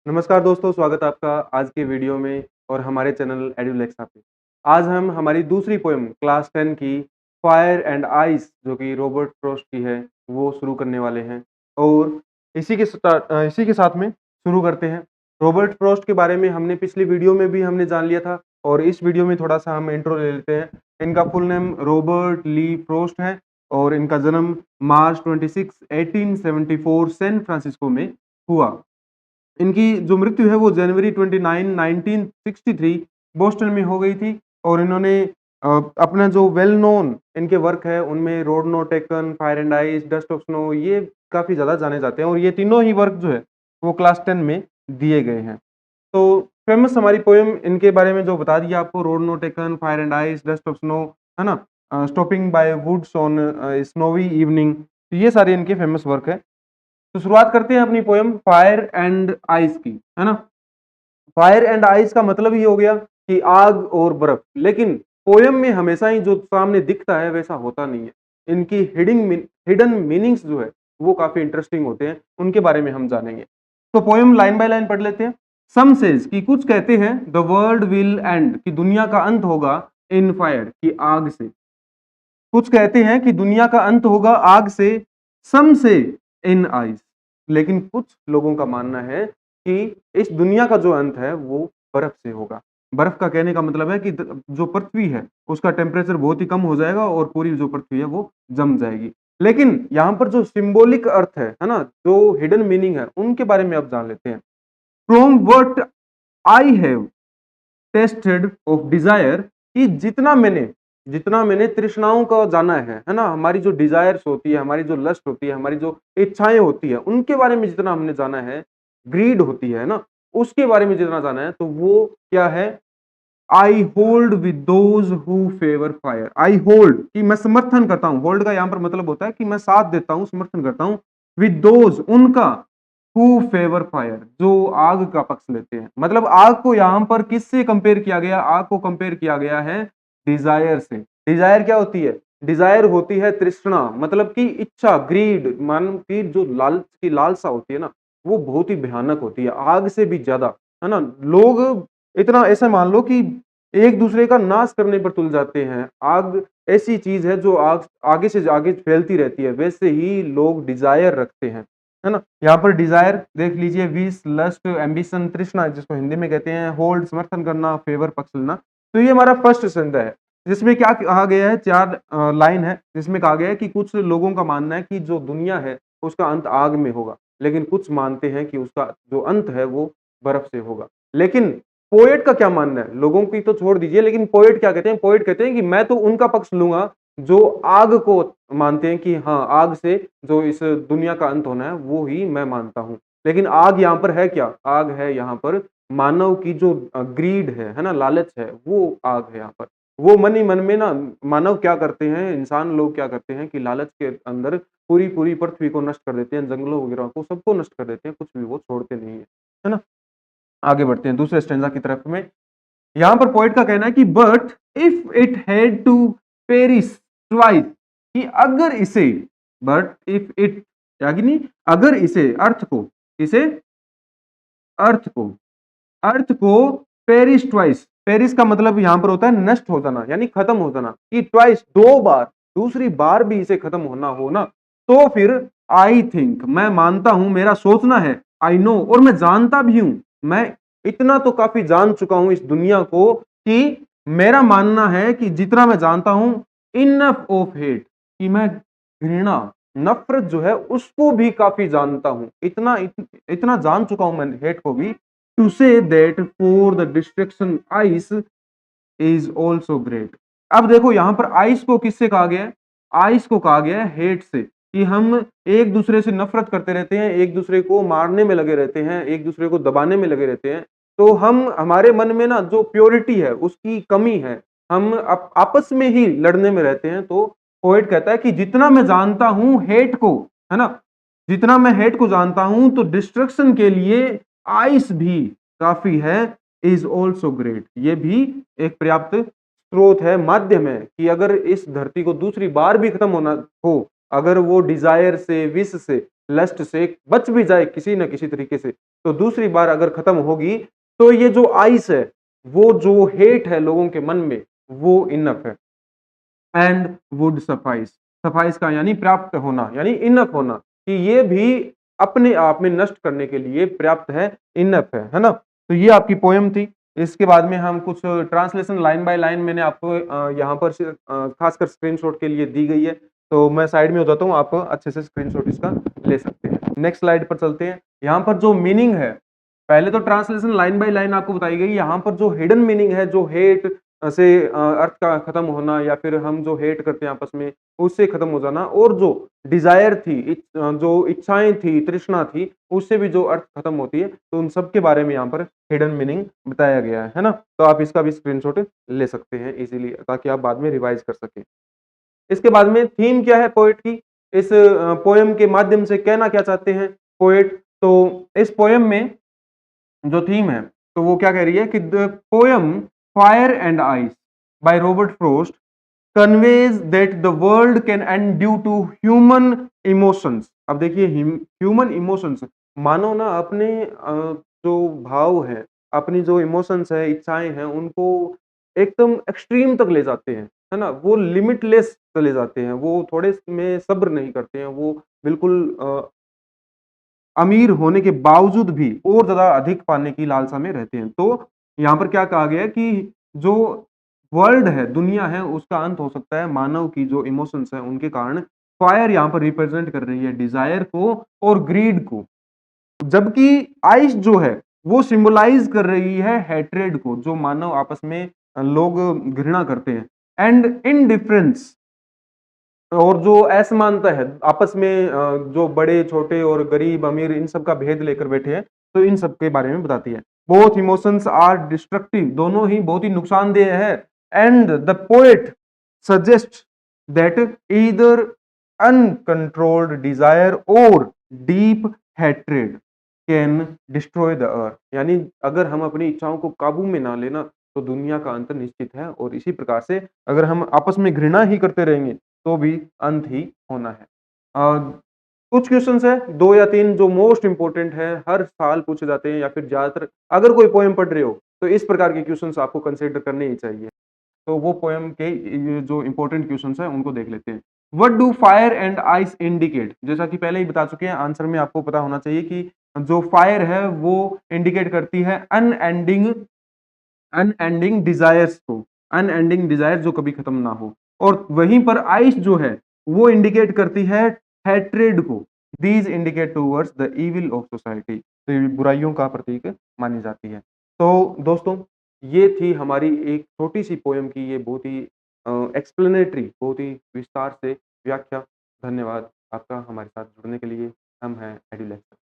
नमस्कार दोस्तों, स्वागत है आपका आज के वीडियो में और हमारे चैनल एडुलेक्सा पे। आज हम हमारी दूसरी पोएम क्लास 10 की फायर एंड आइस जो कि रॉबर्ट फ्रॉस्ट की है, वो शुरू करने वाले हैं और इसी के साथ में शुरू करते हैं। रॉबर्ट फ्रॉस्ट के बारे में हमने पिछली वीडियो में भी हमने जान लिया था और इस वीडियो में थोड़ा-सा हम इंट्रो ले लेते हैं। इनका फुल नेम रॉबर्ट ली फ्रॉस्ट है और इनका जन्म मार्च 26, 1874 सैन फ्रांसिस्को में हुआ। इनकी जो मृत्यु है वो जनवरी 29, 1963 बोस्टन में हो गई थी और इन्होंने अपना जो वेल नोन इनके वर्क है उनमें road no taken, fire and ice, dust of snow ये काफ़ी ज़्यादा जाने जाते हैं और ये तीनों ही वर्क जो है वो क्लास 10 में दिए गए हैं। तो फेमस हमारी पोएम इनके बारे में जो बता दिया आपको road no taken, fire and ice, dust of snow है ना? Stopping by woods on snowy evening तो ये सारे इनके फेमस वर्क है। तो शुरुआत करते हैं अपनी पोएम फायर एंड आइस की, है ना? फायर एंड आइस का मतलब ही हो गया कि आग और बर्फ, लेकिन पोएम में हमेशा ही जो सामने दिखता है वैसा होता नहीं है। इनकी हिडन मीनिंग्स जो है वो काफी इंटरेस्टिंग होते हैं, उनके बारे में हम जानेंगे। तो पोएम लाइन बाय लाइन पढ़ लेते हैं। सम सेज कि कुछ कहते हैं द वर्ल्ड विल एंड कि दुनिया का अंत होगा इन फायर की आग से। कुछ कहते हैं कि दुनिया का अंत होगा आग से, सम से इन आइस, लेकिन कुछ लोगों का मानना है कि इस दुनिया का जो अंत है वो बर्फ से होगा। बर्फ का कहने का मतलब है कि जो पृथ्वी है उसका टेम्परेचर बहुत ही कम हो जाएगा और पूरी जो पृथ्वी है वो जम जाएगी। लेकिन यहाँ पर जो सिंबॉलिक अर्थ है ना, जो हिडन मीनिंग है उनके बारे में अब जान लेते हैं। From what I have tested of desire कि जितना मैंने तृष्णाओं का जाना है ना? हमारी जो डिजायर्स होती है, हमारी जो लस्ट होती है, हमारी जो इच्छाएं होती है, उनके बारे में जितना हमने जाना है, ग्रीड होती है ना, उसके बारे में जितना जाना है, तो वो क्या है? I hold with those who favour fire. I hold कि मैं समर्थन करता हूं। होल्ड का यहां पर मतलब होता है कि मैं साथ देता हूं, समर्थन करता हूं। विद दोज उनका, हु फेवर फायर जो आग का पक्ष लेते हैं। मतलब आग को यहां पर किससे कंपेयर किया गया? आग को कंपेयर किया गया है डिजायर से। डिजायर क्या होती है? डिजायर होती है तृष्णा, मतलब कि इच्छा, ग्रीड, मान की जो लालच की लालसा होती है ना, वो बहुत ही भयानक होती है, आग से भी ज्यादा, है ना? लोग इतना ऐसा मान लो कि एक दूसरे का नाश करने पर तुल जाते हैं। आग ऐसी चीज है जो आग आगे से आगे फैलती रहती है, वैसे ही लोग डिजायर रखते हैं, है ना? यहाँ पर डिजायर देख लीजिए, विश, लस्ट, एम्बिशन, तृष्णा जिसको हिंदी में कहते हैं, होल्ड समर्थन करना, फेवर पक्ष लेना। तो ये हमारा फर्स्ट संद है जिसमें क्या कहा गया है? चार लाइन है जिसमें कहा गया है कि कुछ लोगों का मानना है कि जो दुनिया है उसका अंत आग में होगा, लेकिन कुछ मानते हैं कि उसका जो अंत है वो बर्फ से होगा। लेकिन पोएट का क्या मानना है? लोगों की तो छोड़ दीजिए, लेकिन पोएट क्या कहते हैं? पोएट कहते हैं कि मैं तो उनका पक्ष लूंगा जो आग को मानते हैं कि हाँ, आग से जो इस दुनिया का अंत होना है वो ही मैं मानता हूं। लेकिन आग यहाँ पर है क्या? आग है यहाँ पर मानव की जो ग्रीड है ना, लालच है, वो आग है यहाँ पर। वो मन ही मन में ना, मानव क्या करते हैं, इंसान लोग क्या करते हैं कि लालच के अंदर पूरी पूरी पृथ्वी को नष्ट कर देते हैं, जंगलों वगैरह को सबको नष्ट कर देते हैं, कुछ भी वो छोड़ते नहीं है ना? आगे बढ़ते हैं दूसरे स्टेंजा की तरफ में। यहां पर पोइट का कहना है कि but if it had to perish twice, कि अगर इसे, बट इफ इट यानी अगर इसे, अर्थ को, इसे अर्थ को, अर्थ को पेरिस ट्वाइस, पेरिस का मतलब यहां पर होता है नष्ट हो जाना, यानी खत्म हो जाना, कि ट्वाइस दो बार, दूसरी बार भी इसे खत्म होना हो ना, तो फिर आई थिंक मैं मानता हूं, मेरा सोचना है, आई नो और मैं जानता भी हूं, मैं इतना तो काफी जान चुका हूं इस दुनिया को कि मेरा मानना है कि जितना मैं जानता हूं, इनफ ऑफ हेट, कि मैं घृणा, नफरत जो है उसको भी काफी जानता हूं, इतना जान चुका हूं मैं हेट को भी, to say that for the destruction ice is also great. अब देखो यहां पर आइस को किससे कहा गया है? आइस को कहा गया है हेट से, कि हम एक दूसरे से नफरत करते रहते हैं, एक दूसरे को मारने में लगे रहते हैं, एक दूसरे को दबाने में लगे रहते हैं। तो हम, हमारे मन में ना जो प्योरिटी है उसकी कमी है, हम आपस में ही लड़ने में रहते हैं। तो पोएट कहता है कि जितना मैं जानता हूं हेट को, है ना, जितना मैं हेट को जानता हूं, तो डिस्ट्रक्शन के लिए आइस भी काफी है, इज ऑल्सो ग्रेट, ये भी एक पर्याप्त स्रोत है, माध्यम है, कि अगर इस धरती को दूसरी बार भी खत्म होना हो, अगर वो डिजायर से, विश से लस्ट से बच भी जाए किसी न किसी तरीके से, तो दूसरी बार अगर खत्म होगी, तो ये जो आइस है, वो जो हेट है लोगों के मन में, वो इनफ है। एंड वुड सफाइस, सफाइस का यानी प्राप्त होना, यानी इनफ होना, कि ये भी अपने आप में नष्ट करने के लिए पर्याप्त है, इनफ है ना? तो ये आपकी पोएम थी। इसके बाद में हम कुछ ट्रांसलेशन लाइन बाय लाइन मैंने आपको यहाँ पर खासकर स्क्रीनशॉट के लिए दी गई है, तो मैं साइड में हो जाता हूँ, आप अच्छे से स्क्रीनशॉट इसका ले सकते हैं। नेक्स्ट स्लाइड पर चलते हैं। यहाँ पर जो मीनिंग है, पहले तो ट्रांसलेशन लाइन बाय लाइन आपको बताई गई, यहाँ पर जो हिडन मीनिंग है, जो हेट से अर्थ का खत्म होना, या फिर हम जो हेट करते हैं आपस में, उससे खत्म हो जाना, और जो डिजायर थी, जो इच्छाएं थी, तृष्णा थी, उससे भी जो अर्थ खत्म होती है, तो उन सब के बारे में यहाँ पर हिडन मीनिंग बताया गया है ना? तो आप इसका भी स्क्रीनशॉट ले सकते हैं इजीली, ताकि आप बाद में रिवाइज कर सकें। इसके बाद में थीम क्या है पोएट की, इस पोएम के माध्यम से कहना क्या चाहते हैं पोएट? तो इस पोएम में जो थीम है, तो वो क्या कह रही है कि the poem fire and ice by Robert Frost conveys that the world can end due to human emotions. अब देखिए ह्यूमन इमोशंस, मानो ना अपने जो भाव है, अपनी जो इमोशंस है, इच्छाएं हैं, उनको एकदम एक्सट्रीम तक ले जाते हैं, है ना? वो लिमिटलेस चले जाते हैं, वो थोड़े में सब्र नहीं करते हैं, वो बिल्कुल अमीर होने के बावजूद भी और ज़्यादा अधिक पाने की लालसा में रहते हैं। तो यहाँ पर क्या कहा गया है कि जो वर्ल्ड है, दुनिया है, उसका अंत हो सकता है मानव की जो इमोशंस हैं उनके कारण। फायर यहाँ पर रिप्रेजेंट कर रही है डिज़ायर को और ग्रीड को, जबकि आइस जो है वो सिंबलाइज़ कर रही है हैट्रेड को, जो मानव आपस में लोग घृणा करते हैं, एंड इंडिफरेंस, और जो असमानता है आपस में, जो बड़े-छोटे और गरीब-अमीर इन सब का भेद लेकर बैठे हैं, तो इन सब के बारे में बताती है। बोथ इमोशंस आर डिस्ट्रक्टिव, दोनों ही बहुत ही नुकसानदेह है, and the poet suggest that either uncontrolled desire और deep hatred can destroy the earth, यानी अगर हम अपनी इच्छाओं को काबू में ना लेना, तो दुनिया का अंत निश्चित है, और इसी प्रकार से अगर हम आपस में घृणा ही करते रहेंगे, तो भी अंत ही होना है। कुछ क्वेश्चंस है 2 या 3 जो मोस्ट इंपोर्टेंट है, हर साल पूछे जाते हैं, या फिर ज़्यादातर अगर कोई पोएम पढ़ रहे हो, तो इस प्रकार के क्वेश्चंस आपको कंसीडर करने ही चाहिए। तो वो पोएम के ये जो इंपॉर्टेंट क्वेश्चंस हैं उनको देख लेते हैं। What do fire and ice indicate? जैसा कि पहले ही बता चुके हैं, आंसर में आपको पता होना चाहिए कि जो फायर है वो इंडिकेट करती है अनएंडिंग डिजायर्स को, अनएंडिंग डिजायर जो कभी खत्म ना हो, और वहीं पर आइस जो है वो इंडिकेट करती है हैट्रेड को। These indicate towards the evil of society, तो ये बुराइयों का प्रतीक मानी जाती है। तो दोस्तों, ये थी हमारी एक छोटी सी पोएम की ये बहुत ही एक्सप्लेनेटरी, बहुत ही विस्तार से व्याख्या। धन्यवाद आपका हमारे साथ जुड़ने के लिए। हम हैं एडुलेक्स।